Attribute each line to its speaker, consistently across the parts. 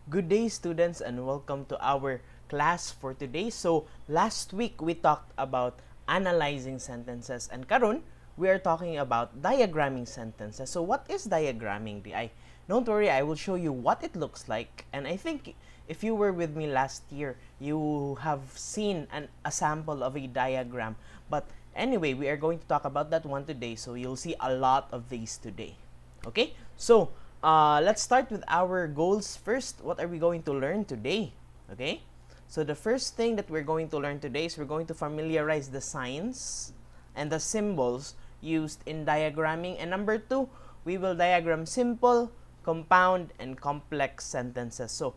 Speaker 1: Good day, students, and welcome to our class for today. So, last week we talked about analyzing sentences, and karon we are talking about diagramming sentences. So, what is diagramming, Di? Don't worry, I will show you what it looks like. And I think if you were with me last year, you have seen a sample of a diagram. But anyway, we are going to talk about that one today. So, you'll see a lot of these today. Okay? So, let's start with our goals first. What are we going to learn today? Okay? So the first thing that we're going to learn today is we're going to familiarize the signs and the symbols used in diagramming. And number 2, we will diagram simple, compound, and complex sentences. So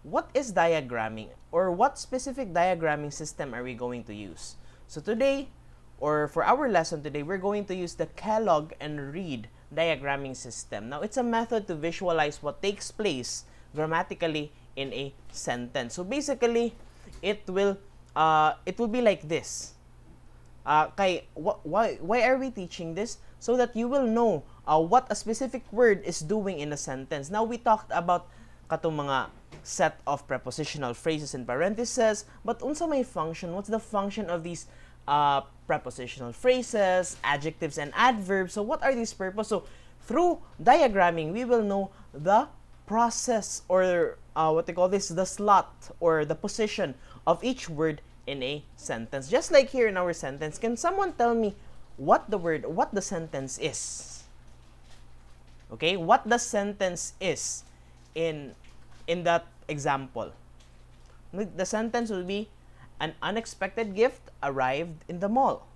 Speaker 1: what is diagramming? Or what specific diagramming system are we going to use? So today, or for our lesson today, we're going to use the Kellogg and Reed diagramming system. Now, it's a method to visualize what takes place grammatically in a sentence. So basically, it will be like this. Why are we teaching this? So that you will know what a specific word is doing in a sentence. Now, we talked about katong mga set of prepositional phrases and parentheses, but unsa may function? What's the function of these prepositional phrases, adjectives, and adverbs? So what are these purposes? So through diagramming, we will know the process, or the slot or the position of each word in a sentence. Just like here in our sentence, can someone tell me what the sentence is? Okay, what the sentence is in that example? The sentence will be, an unexpected gift arrived in the mall.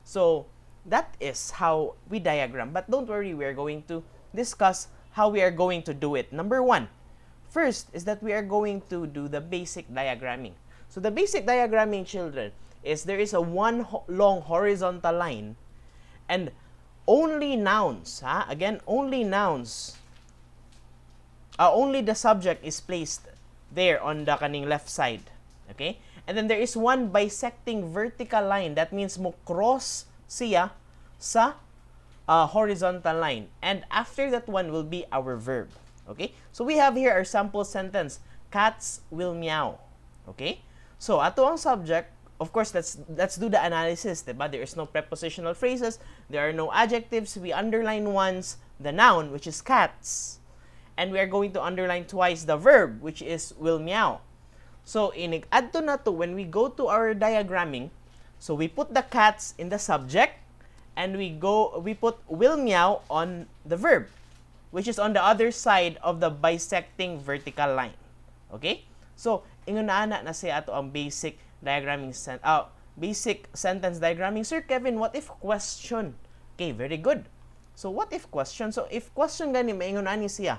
Speaker 1: So that is how we diagram. But don't worry, we are going to discuss how we are going to do it. Number 1, first is that we are going to do the basic diagramming. So the basic diagramming, children, is there is a long horizontal line, and only nouns, again, only nouns, only the subject is placed there on the kaning left side. Okay? And then there is one bisecting vertical line. That means mo cross siya sa horizontal line. And after that one will be our verb. Okay? So we have here our sample sentence. Cats will meow. Okay? So ato ang subject, of course, let's do the analysis, diba? There is no prepositional phrases, there are no adjectives. We underline once the noun, which is cats, and we are going to underline twice the verb, which is will meow. So, add to na to, when we go to our diagramming, so we put the cats in the subject, and we put will meow on the verb, which is on the other side of the bisecting vertical line. Okay? So, ingon na siya ato ang basic diagramming basic sentence diagramming. Sir Kevin, what if question? Okay, very good. So, what if question? So, if question gani, maingon ani siya.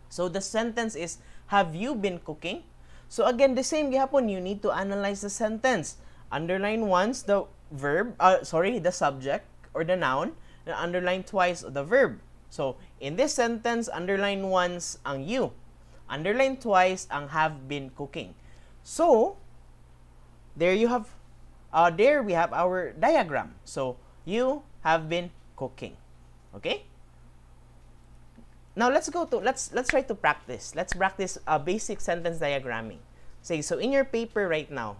Speaker 1: So, the sentence is, have you been cooking? So again, the same gihapon, you need to analyze the sentence. Underline once the verb, the subject or the noun, and underline twice the verb. So in this sentence, underline once ang you, underline twice ang have been cooking. So there you have, there we have our diagram. So you have been cooking. Okay. Now let's try to practice. Let's practice basic sentence diagramming. Say, so in your paper right now,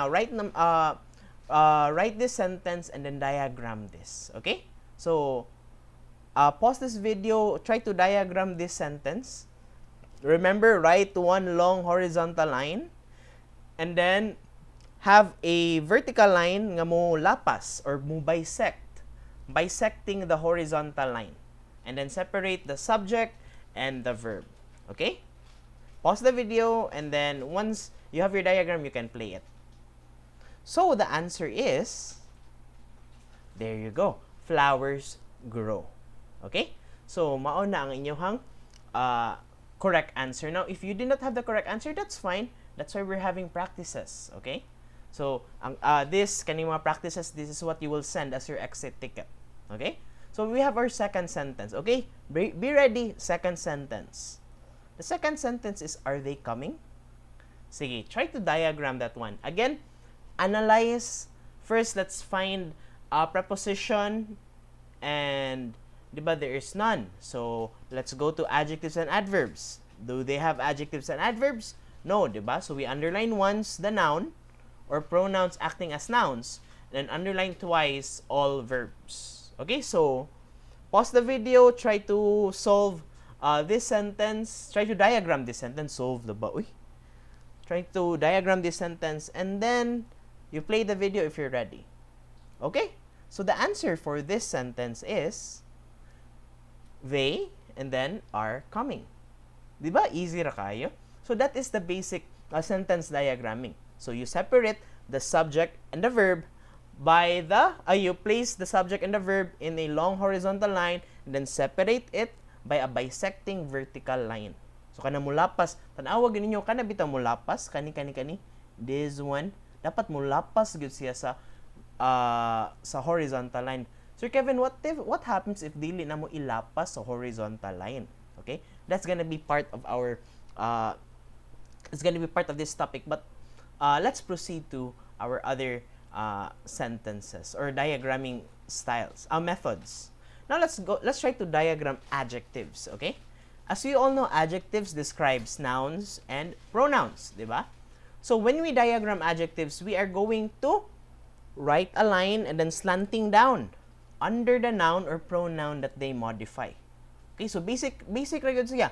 Speaker 1: write this sentence and then diagram this. Okay? So pause this video, try to diagram this sentence. Remember, write one long horizontal line, and then have a vertical line nga mo lapas or mo bisecting the horizontal line. And then separate the subject and the verb. Okay? Pause the video, and then once you have your diagram, you can play it. So the answer is, there you go, flowers grow. Okay? So mao na ang inyong correct answer. Now, if you did not have the correct answer, that's fine. That's why we're having practices. Okay? So this kaning mga practices, this is what you will send as your exit ticket. Okay? So we have our second sentence, okay? Be ready, second sentence. The second sentence is, are they coming? Sige, try to diagram that one. Again, analyze. First, let's find a preposition, and diba, there is none. So let's go to adjectives and adverbs. Do they have adjectives and adverbs? No, diba? So we underline once the noun or pronouns acting as nouns, and then underline twice all verbs. Okay, so pause the video, try to solve this sentence, try to diagram this sentence, solve the ba? Uy. Try to diagram this sentence, and then you play the video if you're ready. Okay? So the answer for this sentence is they and then are coming. Diba? Easy ra kayo. So that is the basic sentence diagramming. So you separate the subject and the verb by the, you place the subject and the verb in a long horizontal line and then separate it by a bisecting vertical line. So kana mulapas, tanawa ganinyo kana bitaw mulapas kani. This one dapat mulapas gyud siya sa horizontal line. Sir Kevin, what happens if dili na mo ilapas sa horizontal line? Okay? That's gonna be part of our it's gonna be part of this topic, but let's proceed to our other sentences or diagramming styles, methods. Now let's try to diagram adjectives, okay? As we all know, adjectives describes nouns and pronouns, diba? So when we diagram adjectives, we are going to write a line and then slanting down under the noun or pronoun that they modify. Okay, so basic ra gyud siya.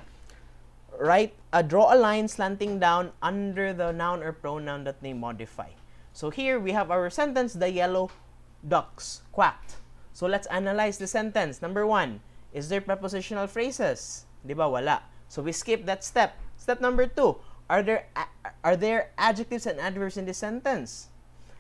Speaker 1: Draw a line slanting down under the noun or pronoun that they modify. So here we have our sentence, the yellow ducks quacked. So let's analyze the sentence. Number 1, is there prepositional phrases? Diba wala. So we skip that step. Step number 2, are there adjectives and adverbs in this sentence?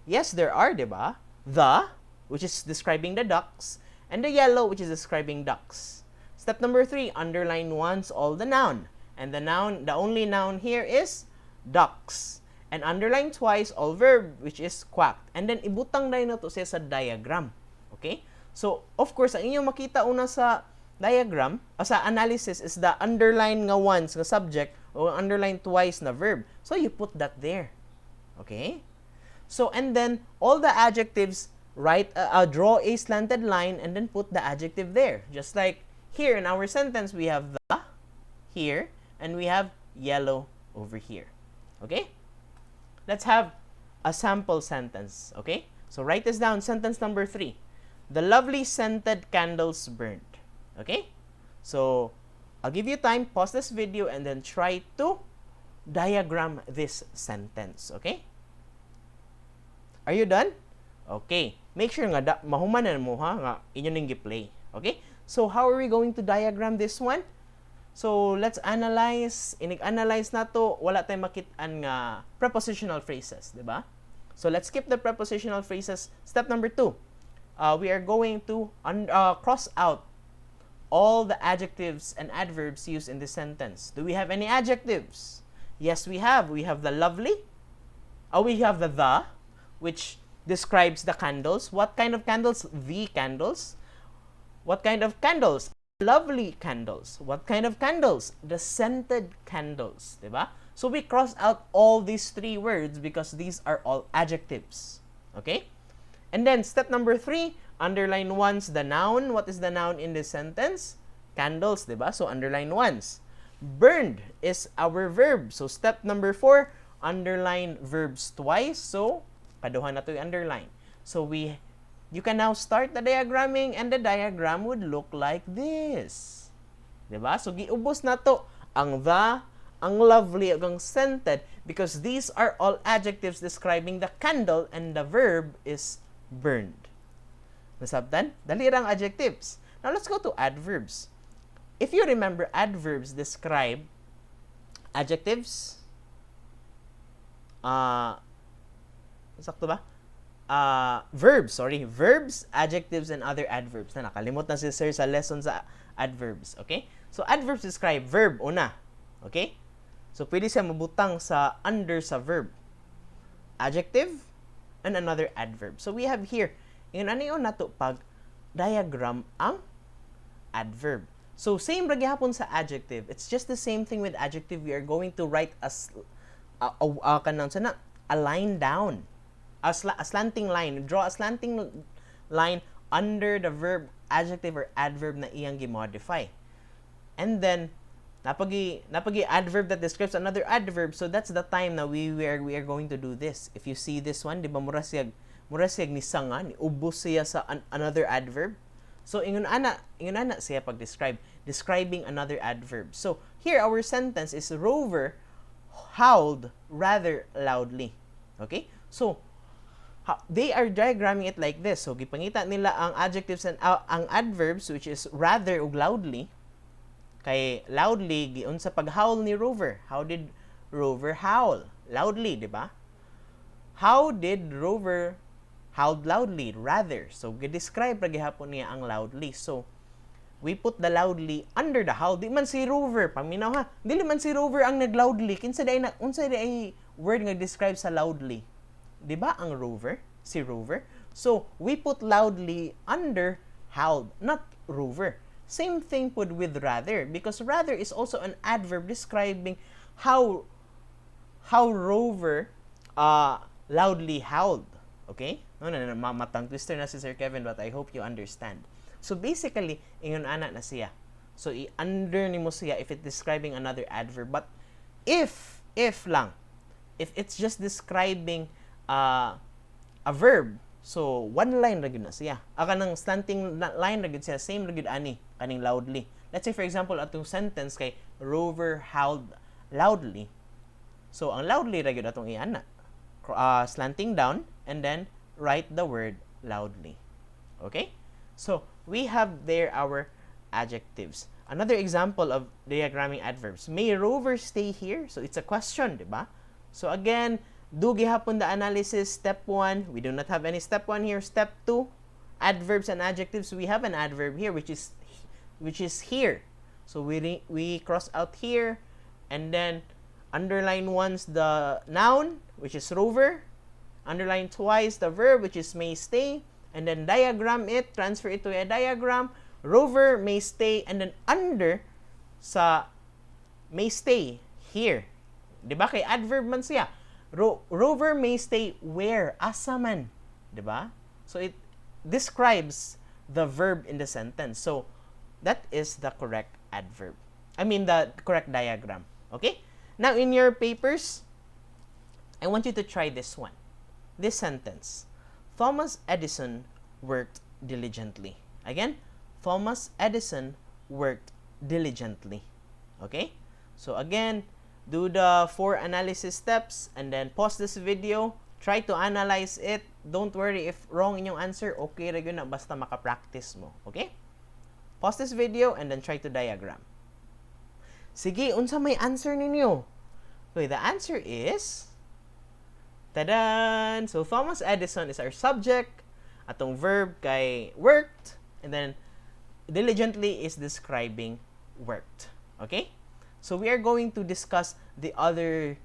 Speaker 1: Yes, there are, diba? The, which is describing the ducks, and the yellow, which is describing ducks. Step number 3, underline once all the noun. And the only noun here is ducks. And underline twice all verb, which is quacked. And then ibutang na to siya sa diagram. Okay? So, of course, ang inyong makita una sa diagram, sa analysis, is the underline nga once nga subject o underline twice na verb. So, you put that there. Okay? So, and then, all the adjectives, draw a slanted line and then put the adjective there. Just like here in our sentence, we have the here and we have yellow over here. Okay? Let's have a sample sentence. Okay? So, write this down. Sentence number 3. The lovely scented candles burned. Okay? So, I'll give you time, pause this video, and then try to diagram this sentence. Okay? Are you done? Okay. Make sure nga mahuman na mo ha nga inyo ning gi-play. Okay? So, how are we going to diagram this one? So, let's analyze. Inig-analyze na to, wala tayong makit-an nga prepositional phrases, di ba? So, let's skip the prepositional phrases. Step number 2. We are going to cross out all the adjectives and adverbs used in this sentence. Do we have any adjectives? Yes, we have. We have the lovely. We have the which describes the candles. What kind of candles? The candles. What kind of candles? Lovely candles. What kind of candles? The scented candles. Diba? So we cross out all these 3 words because these are all adjectives. Okay? And then step number 3, underline once the noun. What is the noun in this sentence? Candles, diba? So underline once. Burned is our verb. So step number 4, underline verbs twice. So kaduha na to yung underline. So you can now start the diagramming and the diagram would look like this. Diba? So giubos na to ang the, ang lovely, ang scented because these are all adjectives describing the candle and the verb is burned. Nasabtan? Dalirang adjectives. Now let's go to adverbs. If you remember, adverbs describe adjectives. Sakto ba? Verbs, verbs, adjectives, and other adverbs. Na nakalimot na si sir sa lesson sa adverbs. Okay? So, adverbs describe verb, una. Okay? So, pwede siya mabutang sa under sa verb. Adjective, and another adverb. So, we have here, yun ano yun nato pag diagram ang adverb. So, same ra gihapon sa adjective. It's just the same thing with adjective. We are going to write a line down. A slanting line. Draw a slanting line under the verb, adjective, or adverb na iyang gi-modify. And then, napagi adverb that describes another adverb. So that's the time na we are going to do this. If you see this one, di ba mura siyag ni sanga, ni ubos siya sa another adverb. So ingon ana siya pag describing another adverb. So here our sentence is Rover howled rather loudly. Okay? So they are diagramming it like this. So gipangita nila ang adjectives and ang adverbs, which is rather ug loudly. Kay loudly giun sa pag-howl ni Rover. How did Rover howl? Loudly, di ba? How did Rover howl loudly? Rather. So gi-describe ra gihapon niya ang loudly. So we put the loudly under the howl. Di man si Rover, paminaw ha. Dili man si Rover ang nag-loudly. Kinsa day na unsa day word nga describe sa loudly? Di ba ang Rover? Si Rover. So we put loudly under howled, not Rover. Same thing put with rather, because rather is also an adverb describing how Rover loudly howled. Okay? No, matang twister na si Sir Kevin, but I hope you understand. So basically, ingon ana na siya. So i-under nimo siya if it's describing another adverb. But if it's just describing a verb, so one line ra gyud na siya. Aka nang slanting line ra gyud siya, same ra gyud ani kaning loudly. Let's say for example atong sentence kay Rover howled loudly. So ang loudly ra gyud atong iana. Slanting down and then write the word loudly. Okay? So we have there our adjectives. Another example of diagramming adverbs. May Rover stay here? So it's a question, di ba? So again, do gihapon the analysis. Step 1, we do not have any step 1 here. Step 2, adverbs and adjectives. We have an adverb here which is here. So we cross out here and then underline once the noun, which is Rover. Underline twice the verb, which is may stay. And then diagram it, transfer it to a diagram. Rover may stay, and then under sa may stay here. Diba? Kay adverb man siya. Rover may stay where? Asa man. Diba? So it describes the verb in the sentence. So that is the correct adverb. I mean the correct diagram. Okay? Now in your papers, I want you to try this one. This sentence. Thomas Edison worked diligently. Again, Thomas Edison worked diligently. Okay? So again, do the 4 analysis steps and then pause this video. Try to analyze it. Don't worry if wrong inyong answer. Okay ra gyud na basta maka-practice mo. Okay? Pause this video and then try to diagram. Sige, unsa may answer ninyo? Okay, the answer is tadan! So, Thomas Edison is our subject. Atong verb kay worked. And then, diligently is describing worked. Okay? So, we are going to discuss the other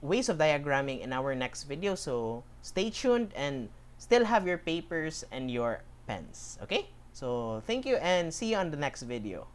Speaker 1: ways of diagramming in our next video. So, stay tuned and still have your papers and your pens. Okay? So, thank you and see you on the next video.